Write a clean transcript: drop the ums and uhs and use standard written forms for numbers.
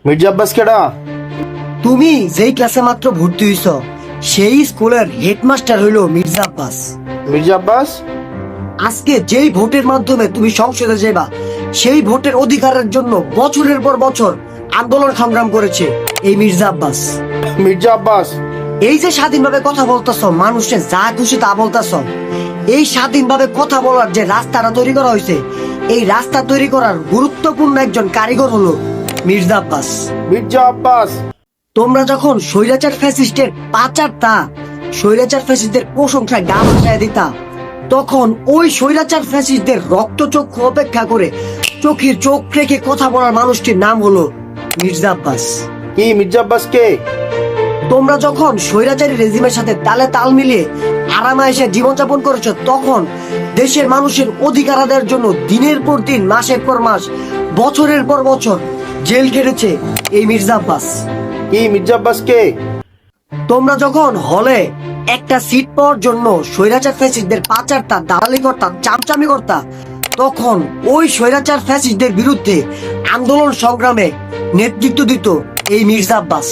মির্জা আব্বাস কেডা? তুমি যেই ক্লাসে মাত্র ভর্তি হইছ সেই স্কুলের হেডমাস্টার হইল মির্জা আব্বাস। মির্জা আব্বাস? আজকে যেই ভোটের মাধ্যমে তুমি সংসদে যাইবা সেই ভোটের অধিকারের জন্য বছরের পর বছর আন্দোলন সংগ্রাম করেছে এই মির্জা আব্বাস। মির্জা আব্বাস? এই যে স্বাধীনভাবে কথা বলতেছ, মানুষের যা খুশি তা বলতেছ, এই স্বাধীনভাবে কথা বলার যে রাস্তাটা তৈরি করা হয়েছে, এই রাস্তা তৈরি করার গুরুত্বপূর্ণ একজন কারিগর হলো মির্জা আব্বাস। মির্জা আব্বাস? তোমরা যখন স্বৈরাচার ফ্যাসিস্টের পাচারটা স্বৈরাচার ফ্যাসিস্টদের প্রশংসায় গা ভাসায় দিতা, তখন ওই স্বৈরাচার ফ্যাসিস্টদের রক্তচক্ষু অপেক্ষা করে চোখের চোখ রেখে কথা বলার মানুষটির নাম হলো মির্জা আব্বাস। কি মির্জা আব্বাস কে? তোমরা যখন স্বৈরাচারী রেজিমের সাথে তালে তাল মিলিয়ে আরামায়েশে জীবনযাপন করেছো, তখন দেশের মানুষের অধিকার আদায়ের জন্য দিনের পর দিন, মাসের পর মাস, বছরের পর বছর জেল খেটেছে এই মির্জা আব্বাস। কি মির্জা আব্বাস কে? তোমরা যখন হলে একটা সিট পাওয়ার জন্য স্বৈরাচার ফ্যাসিস্টদের পাচারটা, দালালি করতা, চামচামি করতা, তখন ওই স্বৈরাচার ফ্যাসিস্টদের বিরুদ্ধে আন্দোলন সংগ্রামে নেতৃত্ব দিত এই মির্জা আব্বাস।